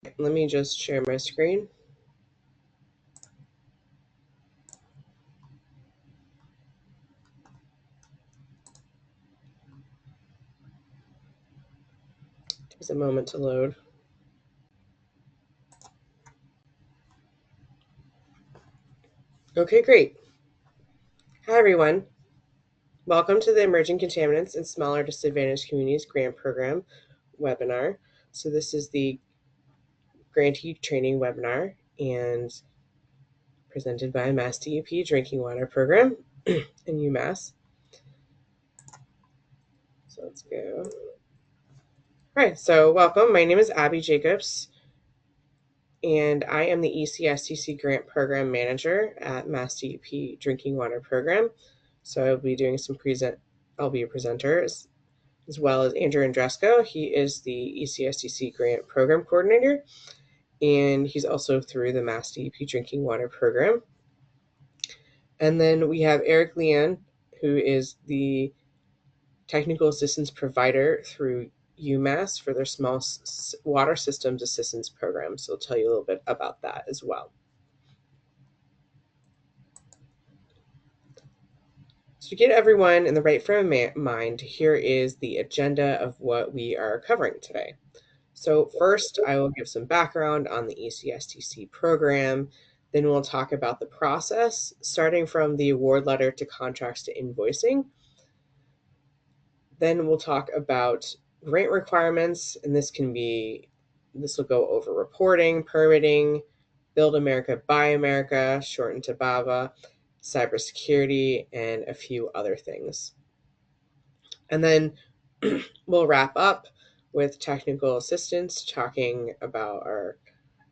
Let me just share my screen. Takes a moment to load. Okay, great. Hi, everyone. Welcome to the Emerging Contaminants in Smaller Disadvantaged Communities Grant Program webinar. So this is the grantee training webinar and presented by MassDEP Drinking Water Program in UMass. So let's go. All right, so welcome. My name is Abby Jacobs, and I am the EC-SDC Grant Program Manager at MassDEP Drinking Water Program. So I'll be doing I'll be a presenter as well as Andrew Andresco. He is the EC-SDC Grant Program Coordinator, and he's also through the MassDEP Drinking Water Program. And then we have Eric Leanne, who is the Technical Assistance Provider through UMass for their Small Water Systems Assistance Program. So I'll tell you a little bit about that as well. So to get everyone in the right frame of mind, here is the agenda of what we are covering today. So first, I will give some background on the EC-SDC program. Then we'll talk about the process, starting from the award letter to contracts to invoicing. Then we'll talk about grant requirements, and this will go over reporting, permitting, Build America, Buy America, shortened to BABA, cybersecurity, and a few other things. And then we'll wrap up with technical assistance, talking about our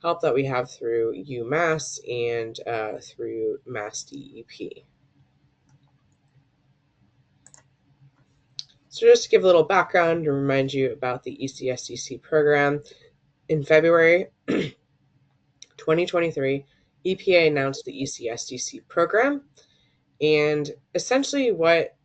help that we have through UMass and through MassDEP. So just to give a little background and remind you about the EC-SDC program, in February 2023, EPA announced the EC-SDC program, and essentially what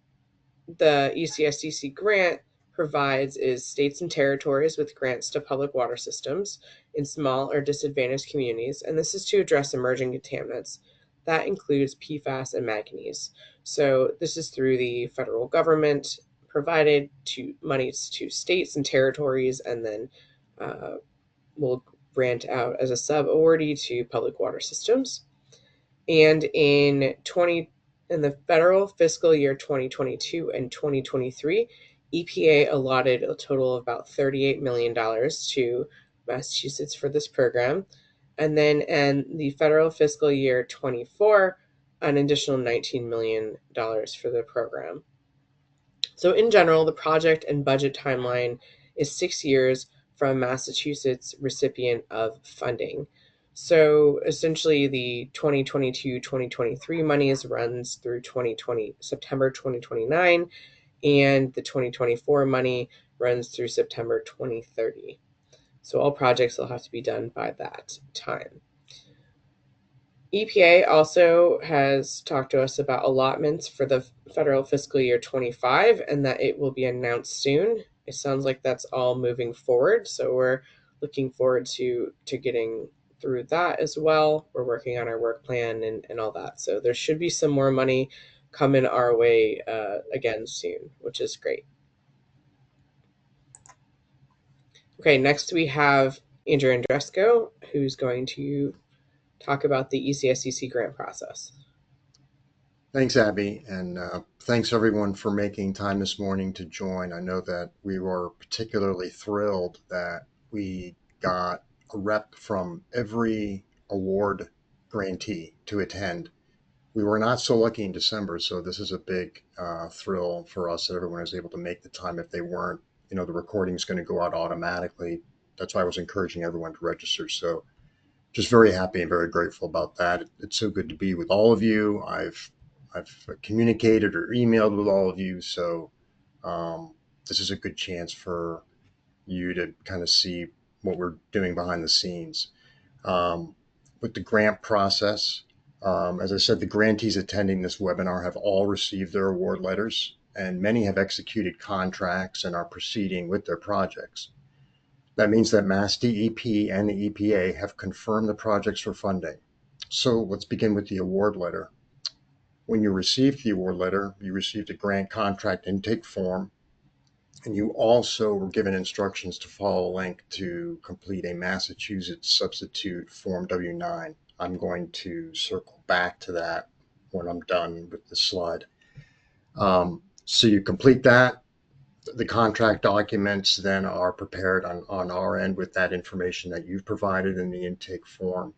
the EC-SDC grant provides is states and territories with grants to public water systems in small or disadvantaged communities, and this is to address emerging contaminants. That includes PFAS and manganese. So this is through the federal government provided monies to states and territories, and then will grant out as a sub-awardee to public water systems. And in the federal fiscal year 2022 and 2023, EPA allotted a total of about $38 million to Massachusetts for this program. And then in the federal fiscal year 24, an additional $19 million for the program. So in general, the project and budget timeline is 6 years from Massachusetts recipient of funding. So essentially the 2022-2023 monies runs through September 2029, and the 2024 money runs through September 2030. So all projects will have to be done by that time. EPA also has talked to us about allotments for the federal fiscal year 25, and that it will be announced soon. It sounds like that's all moving forward, so we're looking forward to getting through that as well. We're working on our work plan and all that. So there should be some more money coming our way again soon, which is great. Okay, next we have Andrew Andresco, who's going to talk about the EC-SDC grant process. Thanks, Abby, and thanks everyone for making time this morning to join. I know that we were particularly thrilled that we got a rep from every award grantee to attend. We were not so lucky in December, so this is a big thrill for us that everyone is able to make the time. If they weren't, the recording is going to go out automatically. That's why I was encouraging everyone to register. So just very happy and very grateful about that. It's so good to be with all of you. I've communicated or emailed with all of you, so this is a good chance for you to kind of see what we're doing behind the scenes. With the grant process, as I said, the grantees attending this webinar have all received their award letters, and many have executed contracts and are proceeding with their projects. That means that MassDEP and the EPA have confirmed the projects for funding. So let's begin with the award letter. When you received the award letter, you received a grant contract intake form, and you also were given instructions to follow a link to complete a Massachusetts substitute Form W-9. I'm going to circle back to that when I'm done with this slide. So you complete that. The contract documents then are prepared on our end with that information that you've provided in the intake form.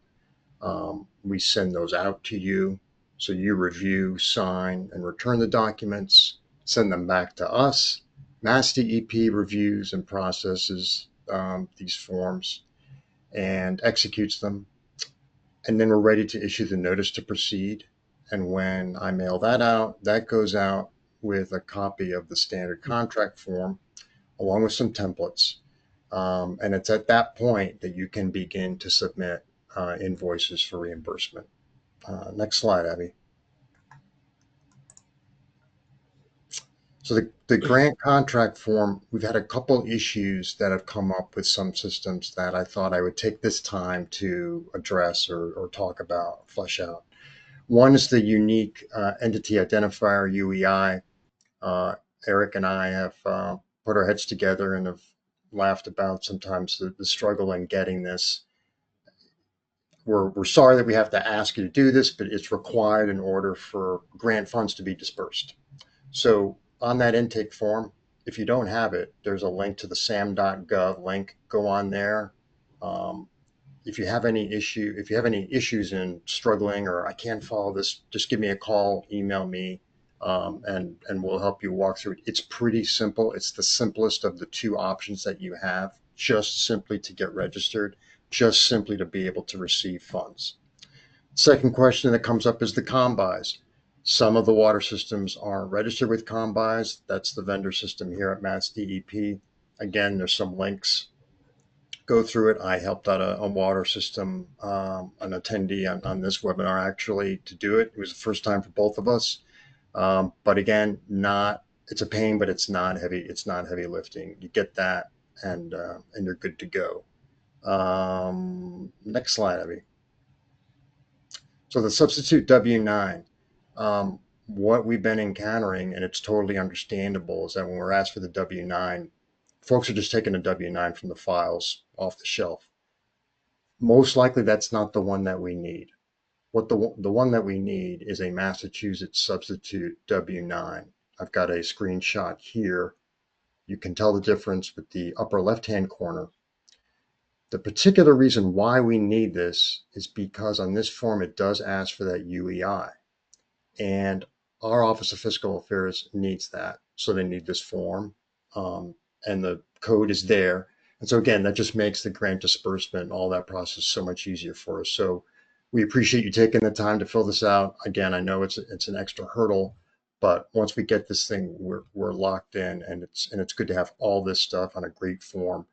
We send those out to you. So you review, sign, and return the documents, send them back to us. MassDEP reviews and processes these forms and executes them. And then we're ready to issue the notice to proceed. And when I mail that out, that goes out with a copy of the standard contract form along with some templates. And it's at that point that you can begin to submit invoices for reimbursement. Next slide, Abby. So the grant contract form, we've had a couple issues that have come up with some systems that I thought I would take this time to address or talk about, flesh out. One is the unique entity identifier, UEI. Eric and I have put our heads together and have laughed about sometimes the struggle in getting this. We're sorry that we have to ask you to do this, but it's required in order for grant funds to be dispersed. So on that intake form, if you don't have it, there's a link to the sam.gov link. Go on there. If you have any issues in struggling or I can't follow this, just give me a call, email me, and we'll help you walk through it. It's pretty simple. It's the simplest of the two options that you have, just simply to get registered, just simply to be able to receive funds. Second question that comes up is the combis. Some of the water systems aren't registered with combis. That's the vendor system here at MassDEP. Again, there's some links. Go through it. I helped out a water system, an attendee on this webinar actually to do it. It was the first time for both of us. But again, it's a pain, but it's not heavy. It's not heavy lifting. You get that and you're good to go. Next slide, Abby. So the substitute W-9, what we've been encountering, and it's totally understandable, is that when we're asked for the W-9, folks are just taking a W-9 from the files off the shelf. Most likely that's not the one that we need. The one that we need is a Massachusetts substitute W-9. I've got a screenshot here. You can tell the difference with the upper left-hand corner. The particular reason why we need this is because on this form it does ask for that UEI, and our Office of Fiscal Affairs needs that. So they need this form, and the code is there. And so again, that just makes the grant disbursement and all that process so much easier for us. So we appreciate you taking the time to fill this out. Again, I know it's an extra hurdle, but once we get this thing, we're locked in, and it's good to have all this stuff on a great form.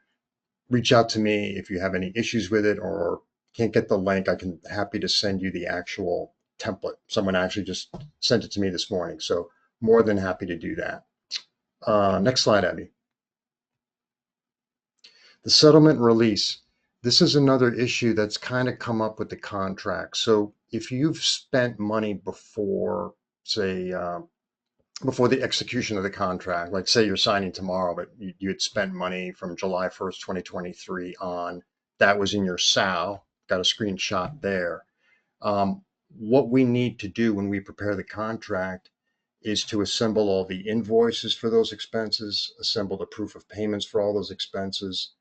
Reach out to me if you have any issues with it or can't get the link. I can happy to send you the actual template. Someone actually just sent it to me this morning, so more than happy to do that. Next slide, Abby. The settlement release. This is another issue that's kind of come up with the contract. So if you've spent money before, say, before the execution of the contract, like say you're signing tomorrow, but you had spent money from July 1st, 2023 on, that was in your SAL, got a screenshot there. What we need to do when we prepare the contract is to assemble all the invoices for those expenses, assemble the proof of payments for all those expenses,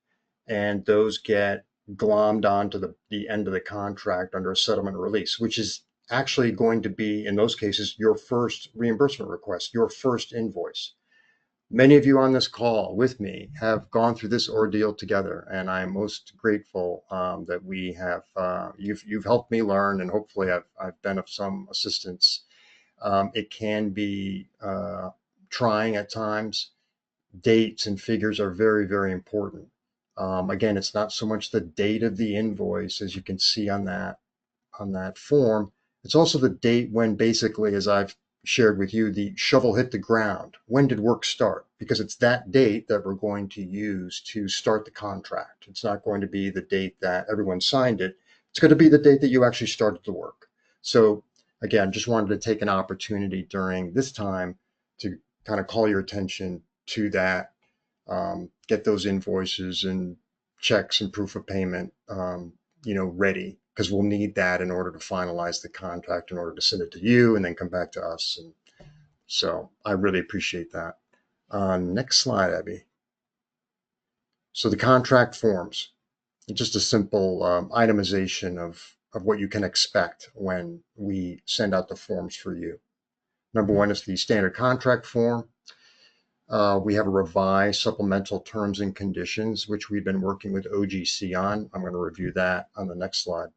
and those get glommed onto the end of the contract under a settlement release, which is actually going to be, in those cases, your first reimbursement request, your first invoice. Many of you on this call with me have gone through this ordeal together, and I'm most grateful that we have. You've helped me learn, and hopefully I've been of some assistance. It can be trying at times. Dates and figures are very, very important. Again, it's not so much the date of the invoice, as you can see on that form. It's also the date when basically, as I've shared with you the shovel hit the ground. When did work start? Because it's that date that we're going to use to start the contract. It's not going to be the date that everyone signed it. It's going to be the date that you actually started the work. So again, just wanted to take an opportunity during this time to kind of call your attention to that, get those invoices and checks and proof of payment, ready, because we'll need that in order to finalize the contract, in order to send it to you and then come back to us. And so I really appreciate that. Next slide, Abby. So the contract forms, just a simple itemization of what you can expect when we send out the forms for you. Number one is the standard contract form. We have a revised supplemental terms and conditions, which we've been working with OGC on. I'm going to review that on the next slide.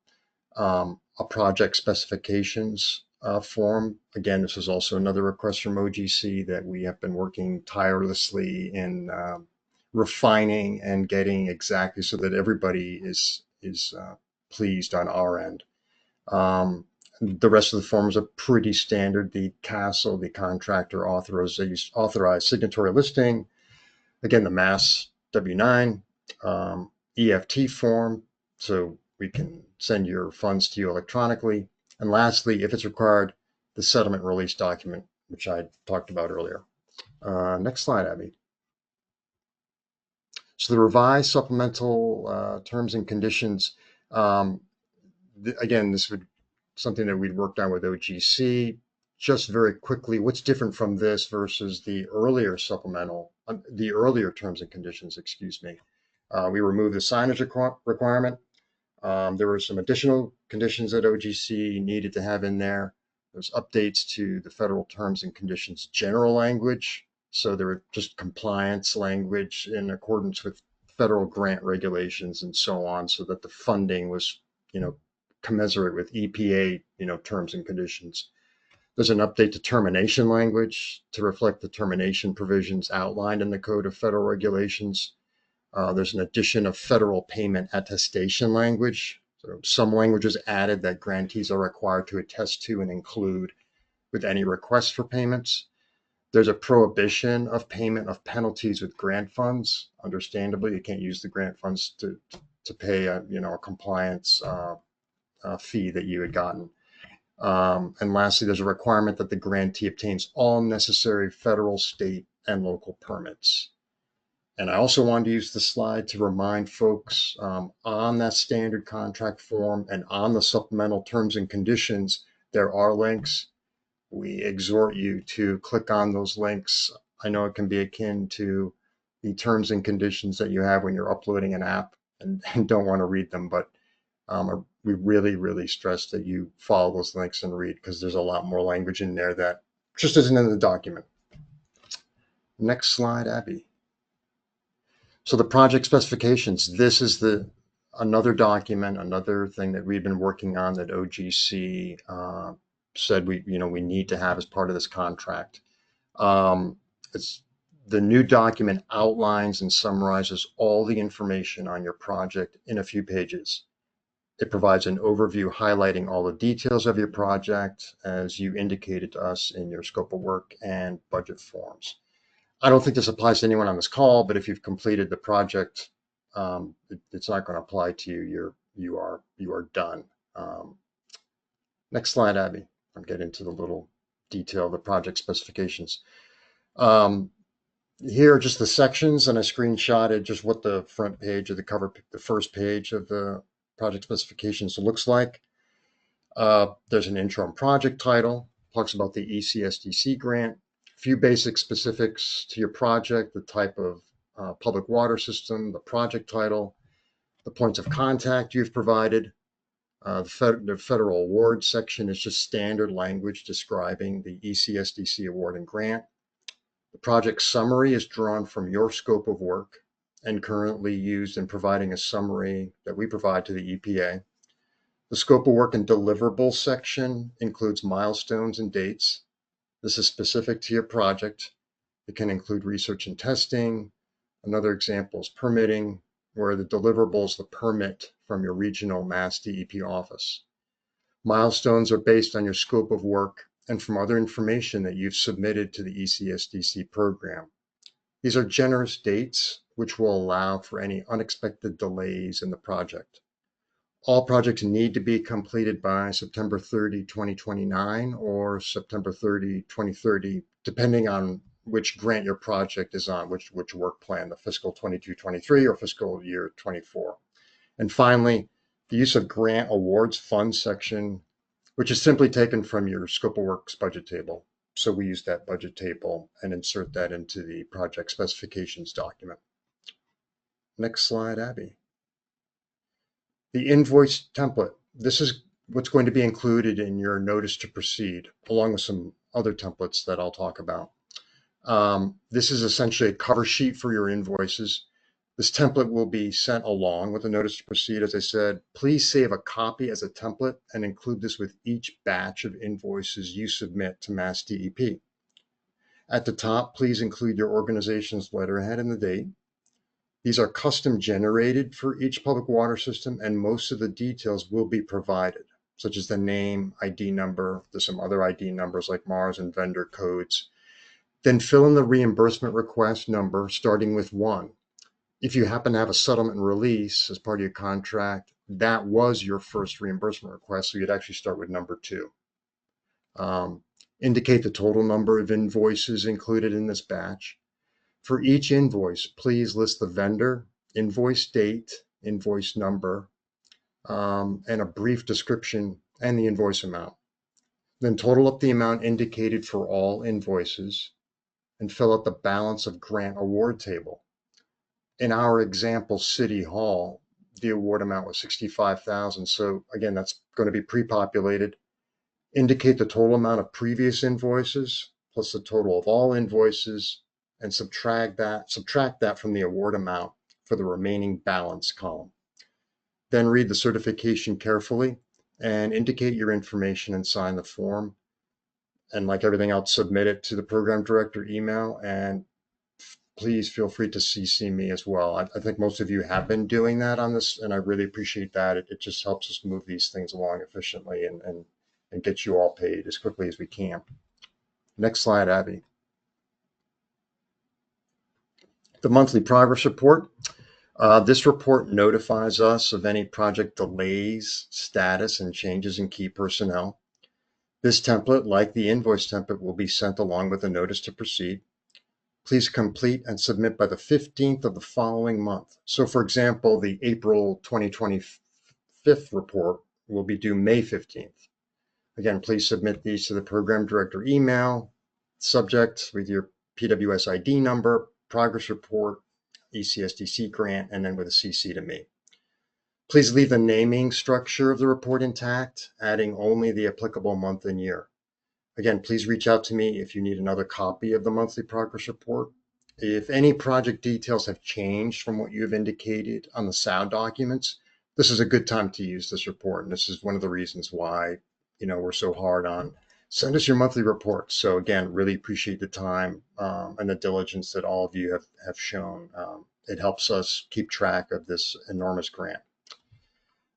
A project specifications form. Again, this is also another request from OGC that we have been working tirelessly in refining and getting exactly so that everybody is pleased on our end. The rest of the forms are pretty standard. The CASL, the contractor authorized signatory listing. Again, the Mass W9, EFT form, so we can send your funds to you electronically. And lastly, if it's required, the settlement release document, which I talked about earlier. Next slide, Abby. So the revised supplemental terms and conditions, again, this would something that we'd worked on with OGC. Just very quickly, what's different from this versus the earlier the earlier terms and conditions, excuse me. We removed the signage requirement. There were some additional conditions that OGC needed to have in there. There's updates to the federal terms and conditions general language. So there were just compliance language in accordance with federal grant regulations and so on, so that the funding was, commensurate with EPA, terms and conditions. There's an update to termination language to reflect the termination provisions outlined in the Code of Federal Regulations. There's an addition of federal payment attestation language. So some languages added that grantees are required to attest to and include with any request for payments. There's a prohibition of payment of penalties with grant funds. Understandably, you can't use the grant funds to pay a compliance fee that you had gotten. And lastly, there's a requirement that the grantee obtains all necessary federal, state, and local permits. And I also wanted to use the slide to remind folks on that standard contract form and on the supplemental terms and conditions, there are links. We exhort you to click on those links. I know it can be akin to the terms and conditions that you have when you're uploading an app and don't want to read them, but we really, really stress that you follow those links and read, because there's a lot more language in there that just isn't in the document. Next slide, Abby. So the project specifications, this is another document, another thing that we've been working on that OGC said we need to have as part of this contract. It's the new document outlines and summarizes all the information on your project in a few pages. It provides an overview highlighting all the details of your project as you indicated to us in your scope of work and budget forms. I don't think this applies to anyone on this call, but if you've completed the project, it's not going to apply to you. You are done. Next slide, Abby. I'll get into the little detail of the project specifications. Here are just the sections, and I screenshotted just what the front page of the first page of the project specifications looks like. There's an intro and project title, talks about the EC-SDC grant, a few basic specifics to your project, the type of public water system, the project title, the points of contact you've provided. The federal award section is just standard language describing the EC-SDC award and grant. The project summary is drawn from your scope of work and currently used in providing a summary that we provide to the EPA. The scope of work and deliverables section includes milestones and dates. This is specific to your project. It can include research and testing. Another example is permitting, where the deliverable is the permit from your regional MassDEP office. Milestones are based on your scope of work and from other information that you've submitted to the EC-SDC program. These are generous dates, which will allow for any unexpected delays in the project. All projects need to be completed by September 30, 2029 or September 30, 2030, depending on which grant your project is on, which work plan, the fiscal 22-23 or fiscal year 24. And finally, the use of grant awards fund section, which is simply taken from your scope of works budget table. So we use that budget table and insert that into the project specifications document. Next slide, Abby. The invoice template. This is what's going to be included in your notice to proceed, along with some other templates that I'll talk about. This is essentially a cover sheet for your invoices. This template will be sent along with the notice to proceed. As I said, please save a copy as a template and include this with each batch of invoices you submit to MassDEP. At the top, please include your organization's letterhead and the date. These are custom generated for each public water system, and most of the details will be provided, such as the name, ID number. There's some other ID numbers like Mars and vendor codes. Then fill in the reimbursement request number, starting with 1. If you happen to have a settlement and release as part of your contract, that was your first reimbursement request, so you'd actually start with number 2. Indicate the total number of invoices included in this batch. For each invoice, please list the vendor, invoice date, invoice number, and a brief description and the invoice amount. Then total up the amount indicated for all invoices and fill out the balance of grant award table. In our example, City Hall, the award amount was $65,000. So again, that's going to be pre-populated. Indicate the total amount of previous invoices plus the total of all invoices and subtract that from the award amount for the remaining balance column. Then read the certification carefully and indicate your information and sign the form. And like everything else, submit it to the program director email, and please feel free to CC me as well. I think most of you have been doing that on this, and I really appreciate that. It just helps us move these things along efficiently and get you all paid as quickly as we can. Next slide, Abby. The monthly progress report. This report notifies us of any project delays, status, and changes in key personnel. This template, like the invoice template, will be sent along with a notice to proceed. Please complete and submit by the 15th of the following month. So for example, the April 2025 report will be due May 15th. Again, please submit these to the program director email, subject with your PWS ID number, progress report, EC-SDC grant, and then with a CC to me. Please leave the naming structure of the report intact, adding only the applicable month and year. Again, please reach out to me if you need another copy of the monthly progress report. If any project details have changed from what you have indicated on the SAO documents, this is a good time to use this report. And this is one of the reasons why, we're so hard on send us your monthly reports. So again, really appreciate the time and the diligence that all of you have shown. It helps us keep track of this enormous grant.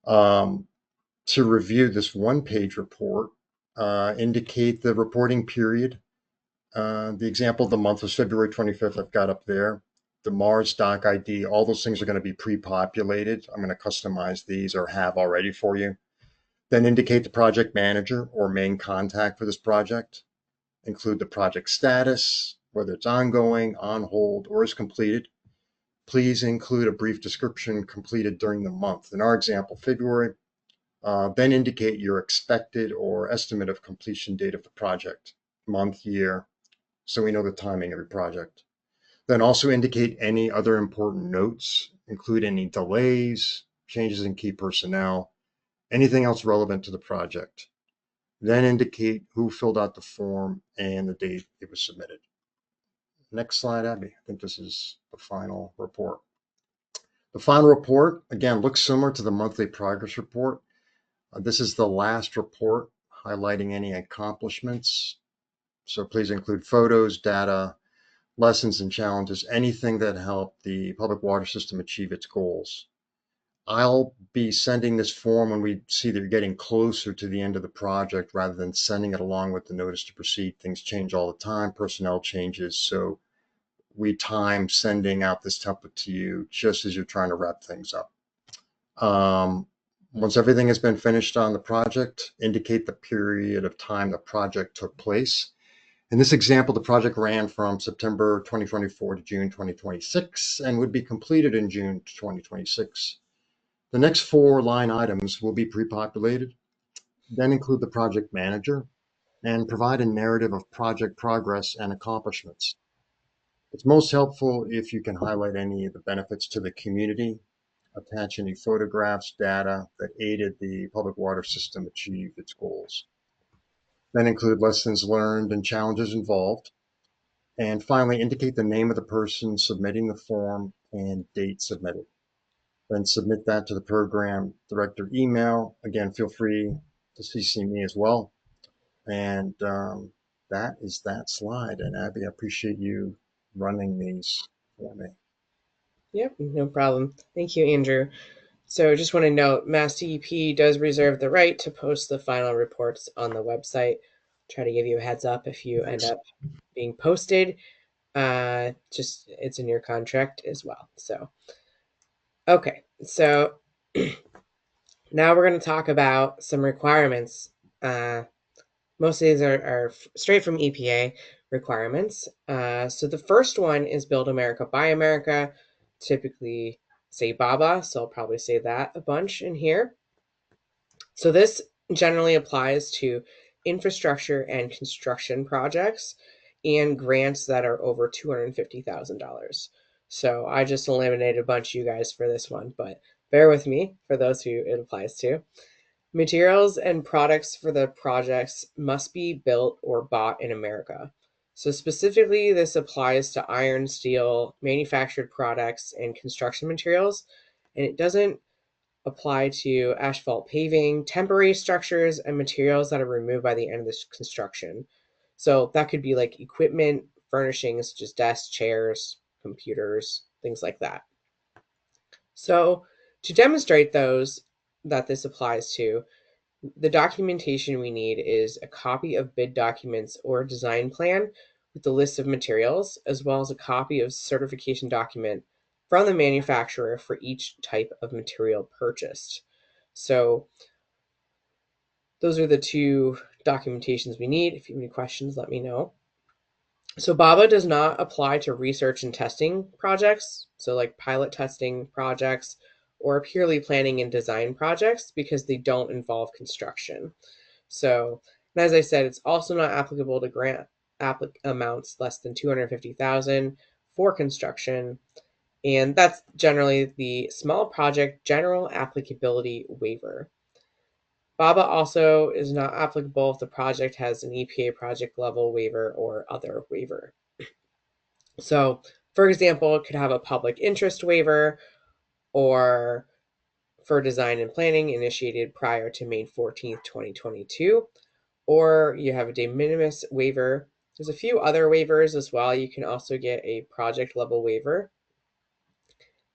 To review this one-page report, indicate the reporting period. The example of the month was February 25th. I've got up there. The Mars doc ID, all those things are going to be pre-populated. I'm going to customize these or have already for you. Then indicate the project manager or main contact for this project. Include the project status, whether it's ongoing, on hold, or is completed. Please include a brief description completed during the month. In our example, February. Then indicate your expected or estimate of completion date of the project, month, year, so we know the timing of your project. Then also indicate any other important notes, include any delays, changes in key personnel, anything else relevant to the project. Then indicate who filled out the form and the date it was submitted. Next slide, Abby. I think this is the final report. The final report, again, looks similar to the monthly progress report. This is the last report highlighting any accomplishments. So please include photos, data, lessons and challenges, anything that helped the public water system achieve its goals. I'll be sending this form when we see that you're getting closer to the end of the project rather than sending it along with the notice to proceed. Things change all the time, personnel changes. So we time sending out this template to you just as you're trying to wrap things up. Once everything has been finished on the project, indicate the period of time the project took place. In this example, the project ran from September 2024 to June 2026 and would be completed in June 2026. The next 4 line items will be pre-populated, then include the project manager, and provide a narrative of project progress and accomplishments. It's most helpful if you can highlight any of the benefits to the community, attach any photographs, data that aided the public water system achieve its goals. Then include lessons learned and challenges involved. And finally, indicate the name of the person submitting the form and date submitted. Then submit that to the program director email. Again, feel free to CC me as well. And that is that slide. And Abby, I appreciate you running these for me. Yep, no problem. Thank you, Andrew. So just want to note, MassDEP does reserve the right to post the final reports on the website. Try to give you a heads up if you end up being posted. Just it's in your contract as well. So, okay. So now we're going to talk about some requirements. Most of these are straight from EPA requirements. So the first one is Build America, Buy America. Typically say BABA, so I'll probably say that a bunch in here. So this generally applies to infrastructure and construction projects and grants that are over $250,000. So I just eliminated a bunch of you guys for this one, but bear with me for those who it applies to. Materials and products for the projects must be built or bought in America. So specifically, this applies to iron, steel, manufactured products, and construction materials, and it doesn't apply to asphalt paving, temporary structures, and materials that are removed by the end of this construction. So that could be like equipment, furnishings, such as desks, chairs, computers, things like that. So to demonstrate that this applies to, the documentation we need is a copy of bid documents or design plan with the list of materials, as well as a copy of certification document from the manufacturer for each type of material purchased. So those are the 2 documentations we need. If you have any questions, let me know. So BABA does not apply to research and testing projects, so like pilot testing projects or purely planning and design projects, because they don't involve construction. So, and as I said, it's also not applicable to grant amounts less than 250,000 for construction, and that's generally the small project general applicability waiver. BABA also is not applicable if the project has an EPA project level waiver or other waiver. So, for example, it could have a public interest waiver, or for design and planning initiated prior to May 14th, 2022, or you have a de minimis waiver. There's a few other waivers as well. You can also get a project level waiver.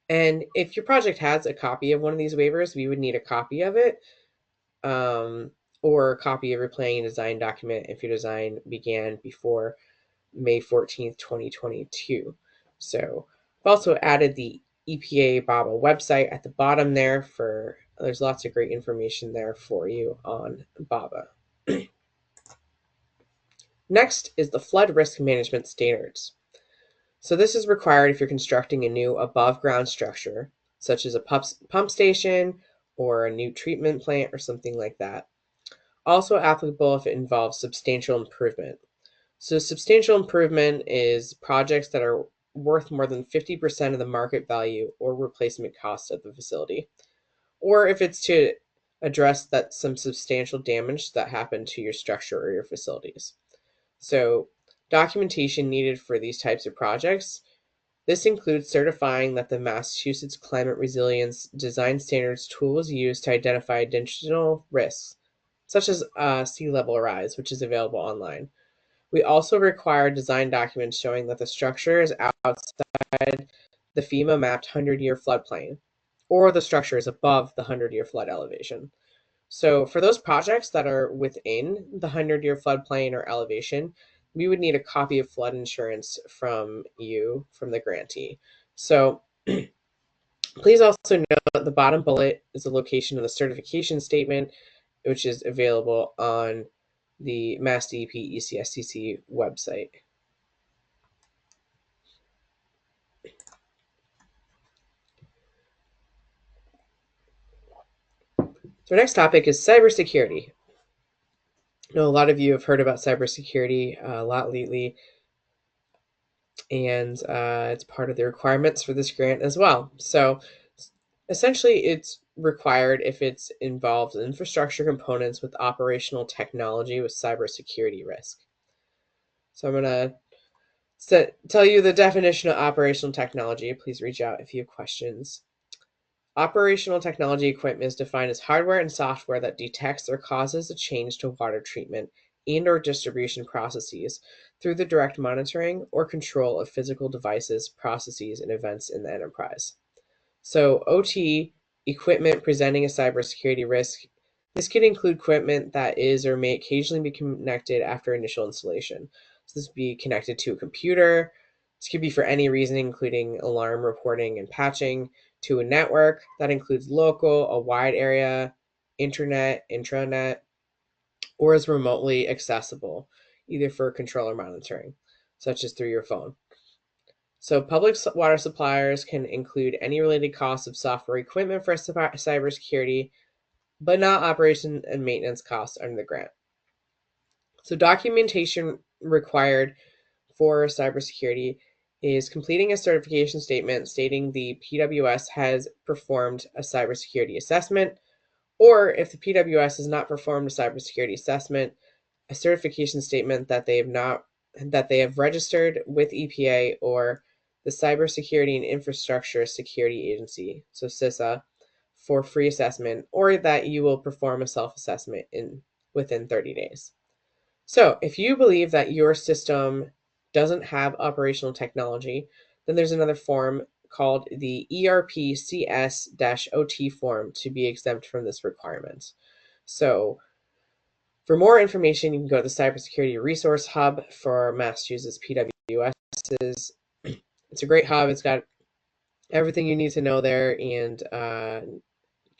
And if your project has a copy of one of these waivers, we would need a copy of it, or a copy of your planning and design document if your design began before May 14th, 2022. So I've also added the EPA BABA website at the bottom there there's lots of great information there for you on BABA. Next is the flood risk management standards. So this is required if you're constructing a new above ground structure, such as a pump station or a new treatment plant or something like that. Also applicable if it involves substantial improvement. So substantial improvement is projects that are worth more than 50% of the market value or replacement cost of the facility, or if it's to address that some substantial damage that happened to your structure or your facilities. So documentation needed for these types of projects. This includes certifying that the Massachusetts Climate Resilience Design Standards tool is used to identify additional risks, such as sea level rise, which is available online. We also require design documents showing that the structure is outside the FEMA mapped 100-year floodplain, or the structure is above the 100-year flood elevation. So for those projects that are within the 100-year floodplain or elevation, we would need a copy of flood insurance from the grantee. So please also note that the bottom bullet is the location of the certification statement, which is available on the MassDEP EC-SDC website. So our next topic is cybersecurity. I know a lot of you have heard about cybersecurity a lot lately, and it's part of the requirements for this grant as well. So essentially, it's required if it's involved infrastructure components with operational technology with cybersecurity risk. So I'm going to tell you the definition of operational technology. Please reach out if you have questions. Operational technology equipment is defined as hardware and software that detects or causes a change to water treatment and/or distribution processes through the direct monitoring or control of physical devices, processes, and events in the enterprise. So OT equipment presenting a cybersecurity risk. This could include equipment that is or may occasionally be connected after initial installation. So this would be connected to a computer. This could be for any reason, including alarm reporting and patching, to a network that includes local, a wide area, internet, intranet, or is remotely accessible, either for control or monitoring, such as through your phone. So public water suppliers can include any related costs of software equipment for cybersecurity, but not operation and maintenance costs under the grant. So documentation required for cybersecurity is completing a certification statement stating the PWS has performed a cybersecurity assessment, or if the PWS has not performed a cybersecurity assessment, a certification statement that they have registered with EPA or the Cybersecurity and Infrastructure Security Agency, so CISA, for free assessment, or that you will perform a self-assessment within 30 days. So if you believe that your system doesn't have operational technology, then there's another form called the ERPCS-OT form to be exempt from this requirement. So for more information, you can go to the Cybersecurity Resource Hub for Massachusetts PWSs. It's a great hub. It's got everything you need to know there, and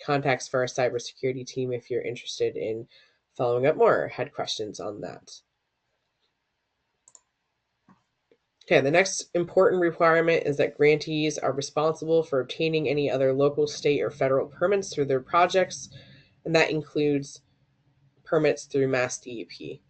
contacts for our cybersecurity team if you're interested in following up more or had questions on that. Okay, the next important requirement is that grantees are responsible for obtaining any other local, state, or federal permits through their projects, and that includes permits through MassDEP.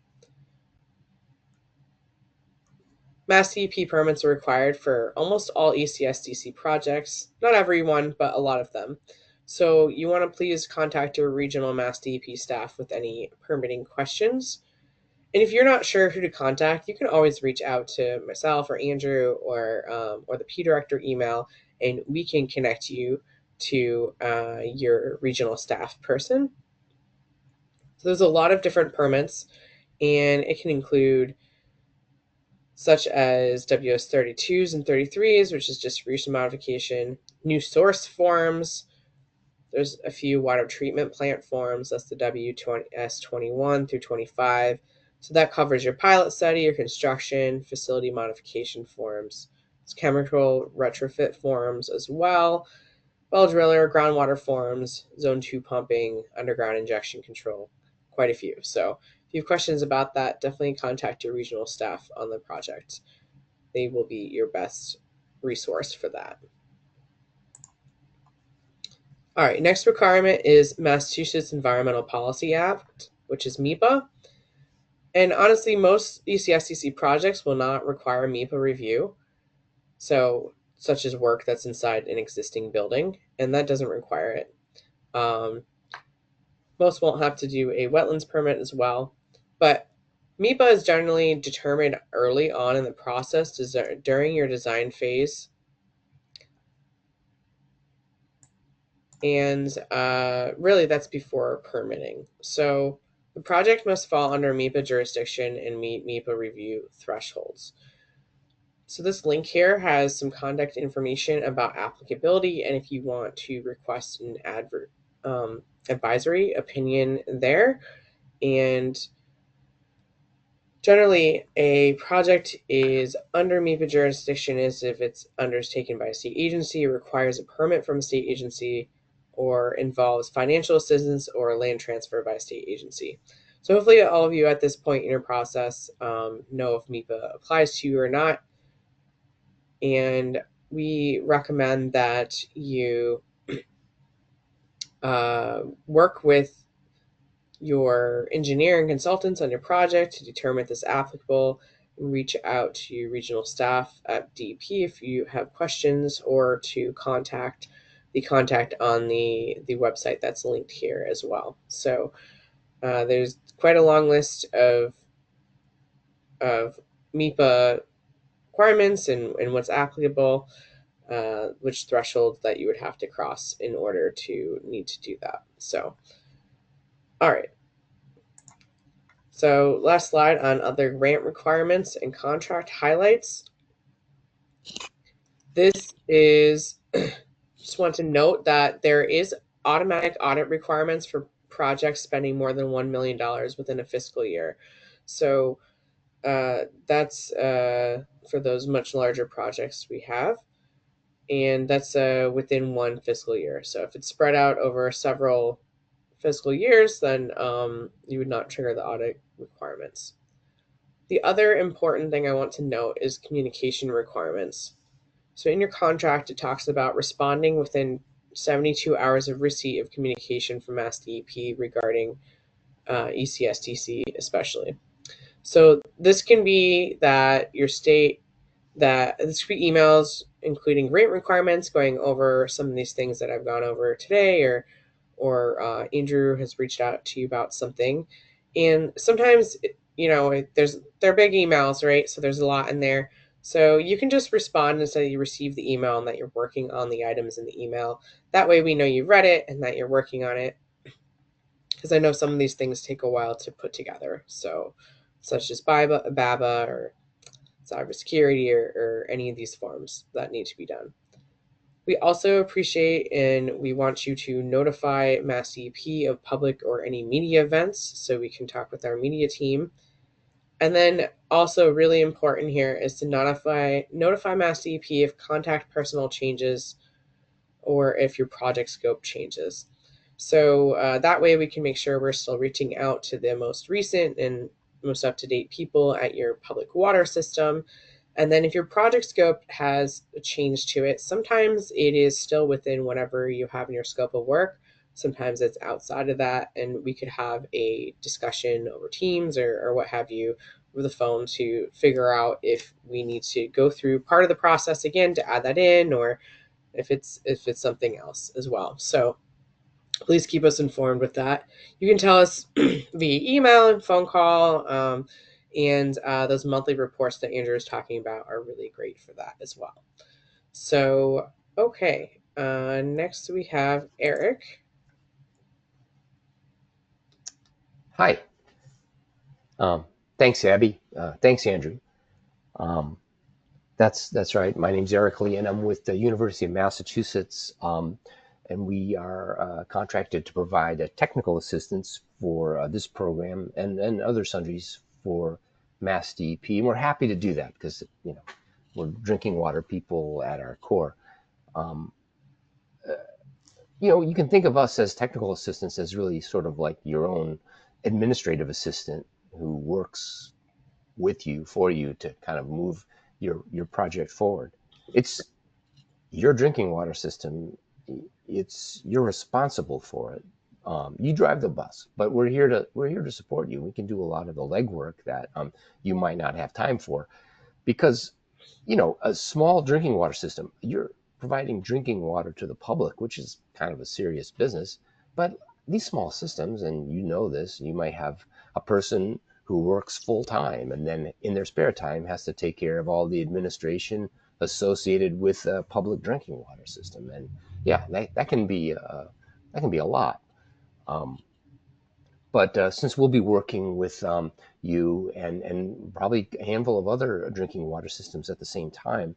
MassDEP permits are required for almost all EC-SDC projects, not everyone, but a lot of them. So you want to please contact your regional MassDEP staff with any permitting questions. And if you're not sure who to contact, you can always reach out to myself or Andrew or the P Director email, and we can connect you to your regional staff person. So there's a lot of different permits, and it can include such as WS32s and 33s, which is distribution modification, new source forms. There's a few water treatment plant forms. That's the WS21 through 25. So that covers your pilot study, your construction, facility modification forms. It's chemical retrofit forms as well. Well driller, groundwater forms, zone 2 pumping, underground injection control, quite a few. So if you have questions about that, definitely contact your regional staff on the project. They will be your best resource for that. All right, next requirement is Massachusetts Environmental Policy Act, which is MEPA. And honestly, most EC-SDC projects will not require MEPA review, so such as work that's inside an existing building, and that doesn't require it. Most won't have to do a wetlands permit as well, but MEPA is generally determined early on in the process during your design phase. And really that's before permitting. So the project must fall under MEPA jurisdiction and meet MEPA review thresholds. So this link here has some contact information about applicability, and if you want to request an advisory opinion there. And generally, a project is under MIPA jurisdiction is if it's undertaken by a state agency, requires a permit from a state agency, or involves financial assistance or land transfer by a state agency. So hopefully all of you at this point in your process know if MIPA applies to you or not. And we recommend that you work with your engineering consultants on your project to determine if this is applicable. Reach out to your regional staff at DEP if you have questions, or to contact the contact on the website that's linked here as well. So there's quite a long list of MIPA requirements and what's applicable, which threshold that you would have to cross in order to need to do that. So, all right. So last slide on other grant requirements and contract highlights. This is, just want to note that there is automatic audit requirements for projects spending more than $1 million within a fiscal year. So that's for those much larger projects we have. And that's within one fiscal year. So if it's spread out over several fiscal years, then you would not trigger the audit requirements. The other important thing I want to note is communication requirements. So in your contract, it talks about responding within 72 hours of receipt of communication from MassDEP regarding EC-SDC especially. So this can be that your state, that this could be emails including grant requirements, going over some of these things that I've gone over today, or Andrew has reached out to you about something. And sometimes, they're big emails, right? So there's a lot in there. So you can just respond and say you received the email and that you're working on the items in the email. That way we know you read it and that you're working on it. Because I know some of these things take a while to put together. So such as BABA or cybersecurity or any of these forms that need to be done. We also appreciate and we want you to notify MassDEP of public or any media events so we can talk with our media team. And then also really important here is to notify MassDEP if contact personnel changes or if your project scope changes. So that way we can make sure we're still reaching out to the most recent and most up-to-date people at your public water system. And then if your project scope has a change to it, sometimes it is still within whatever you have in your scope of work. Sometimes it's outside of that, and we could have a discussion over Teams or what have you over the phone to figure out if we need to go through part of the process again to add that in, or if it's something else as well. So please keep us informed with that. You can tell us via email and phone call, and those monthly reports that Andrew is talking about are really great for that as well. So, okay, next we have Eric. Hi. Thanks, Abby. Thanks, Andrew. That's right. My name's Eric Lee, and I'm with the University of Massachusetts, and we are contracted to provide technical assistance for this program and other sundries for MassDEP, and we're happy to do that because we're drinking water people at our core. You can think of us as technical assistants as really sort of like your own administrative assistant who works with you, for you, to kind of move your project forward. It's your drinking water system. You're responsible for it. You drive the bus, but we're here to support you. We can do a lot of the legwork that you might not have time for, because a small drinking water system, you're providing drinking water to the public, which is kind of a serious business. But these small systems, and this, you might have a person who works full time and then in their spare time has to take care of all the administration associated with a public drinking water system. And yeah, that can be a lot. But since we'll be working with you and probably a handful of other drinking water systems at the same time.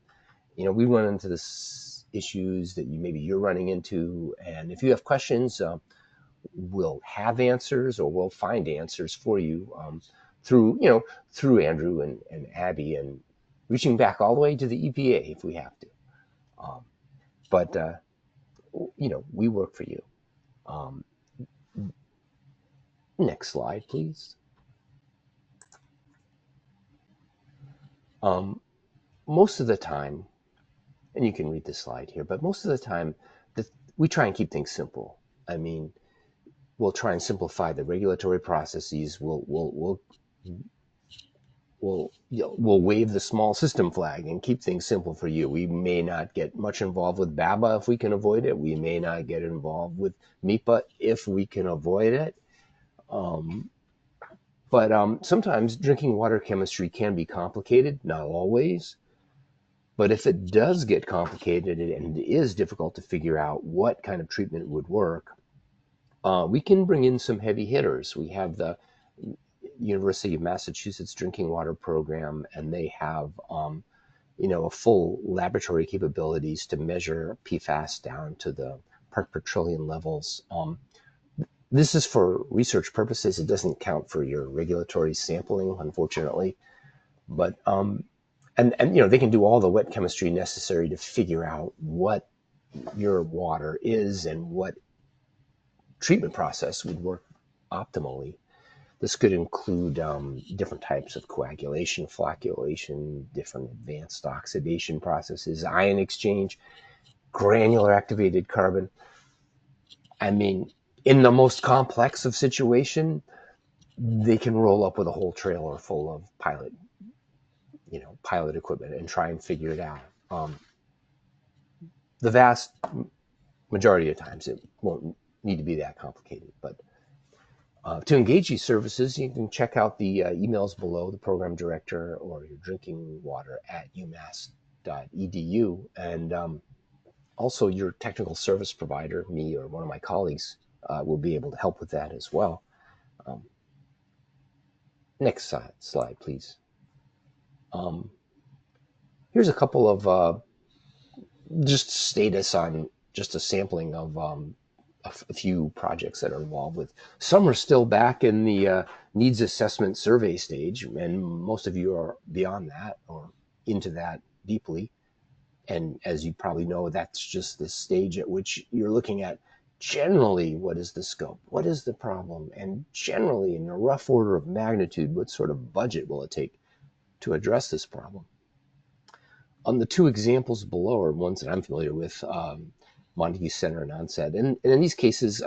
We run into this issues that maybe you're running into, and if you have questions, we'll have answers, or we'll find answers for you through Andrew and Abby, and reaching back all the way to the EPA if we have to. But we work for you. Next slide, please. Most of the time, and you can read this slide here, but most of the time, we try and keep things simple. I mean, we'll try and simplify the regulatory processes. We'll wave the small system flag and keep things simple for you. We may not get much involved with BABA if we can avoid it. We may not get involved with MIPA if we can avoid it. But sometimes drinking water chemistry can be complicated, not always. But if it does get complicated and it is difficult to figure out what kind of treatment would work, we can bring in some heavy hitters. We have the University of Massachusetts Drinking Water Program, and they have a full laboratory capabilities to measure PFAS down to the part per trillion levels. This is for research purposes. It doesn't count for your regulatory sampling, unfortunately. But and they can do all the wet chemistry necessary to figure out what your water is and what treatment process would work optimally. This could include different types of coagulation, flocculation, different advanced oxidation processes, ion exchange, granular activated carbon. I mean, in the most complex of situation, they can roll up with a whole trailer full of pilot equipment and try and figure it out. The vast majority of times, it won't need to be that complicated. But to engage these services, you can check out the emails below, the program director or your drinking water at umass.edu. And also your technical service provider, me or one of my colleagues, will be able to help with that as well. Next slide, please. Here's a couple of just status on just a sampling of a few projects that are involved with. Some are still back in the needs assessment survey stage, and most of you are beyond that or into that deeply. And as you probably know, that's just the stage at which you're looking at generally what is the scope, what is the problem, and generally in a rough order of magnitude, what sort of budget will it take to address this problem. On the two examples below are ones that I'm familiar with, Montague Center and Onset. And in these cases,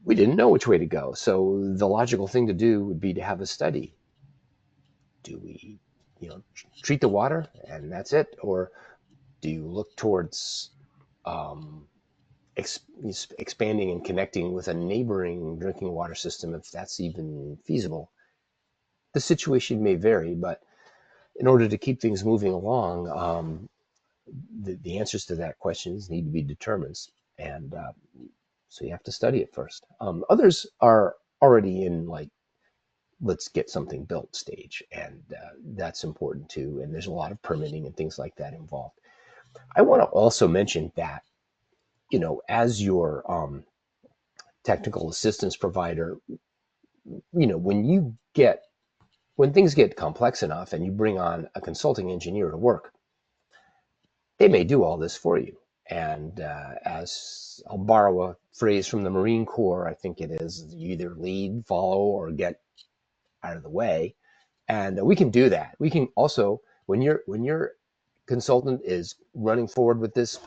we didn't know which way to go. So the logical thing to do would be to have a study. Do we, treat the water and that's it? Or do you look towards expanding and connecting with a neighboring drinking water system if that's even feasible? The situation may vary, but in order to keep things moving along, the answers to that questions need to be determined, and so you have to study it first. Others are already in let's get something built stage, and that's important too. And there's a lot of permitting and things like that involved. I want to also mention that as your technical assistance provider, when things get complex enough and you bring on a consulting engineer to work, they may do all this for you. And as I'll borrow a phrase from the Marine Corps, I think it is, you either lead, follow, or get out of the way. And we can do that. We can also, when your consultant is running forward with this,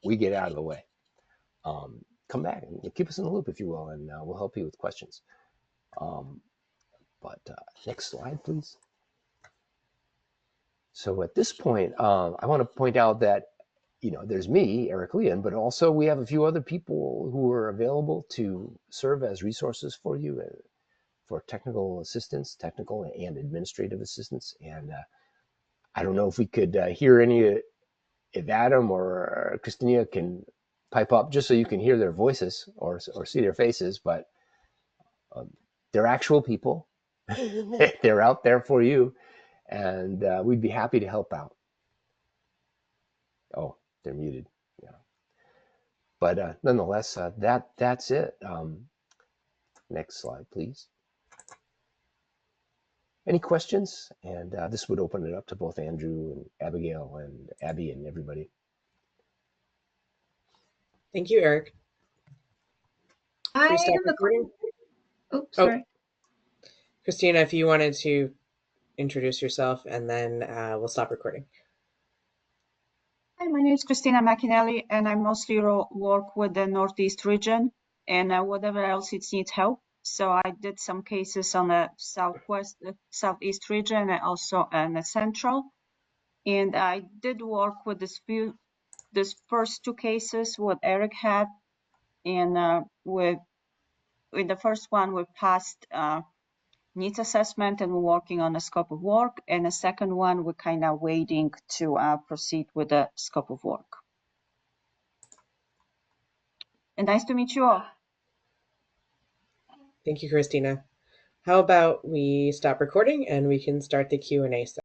we get out of the way. Come back and keep us in the loop, if you will, and we'll help you with questions. But next slide, please. So at this point, I want to point out that, there's me, Eric Leon, but also we have a few other people who are available to serve as resources for you for technical assistance, technical and administrative assistance. And I don't know if we could hear if Adam or Christina can pipe up just so you can hear their voices or see their faces, but They're actual people. They're out there for you, and we'd be happy to help out. Oh, they're muted. Yeah, but nonetheless, that's it. Next slide, please. Any questions? And this would open it up to both Andrew and Abigail and Abby and everybody. Thank you, Eric. Should we stop recording? Oh, sorry. Christina, if you wanted to introduce yourself, and then we'll stop recording. Hi, my name is Christina McInally, and I mostly work with the Northeast region and whatever else it needs help. So I did some cases on the Southeast region and also in the Central. And I did work with this first two cases what Eric had. And with the first one, we passed needs assessment and we're working on a scope of work. And the second one, we're kind of waiting to proceed with the scope of work. And nice to meet you all. Thank you, Christina. How about we stop recording and we can start the Q&A session.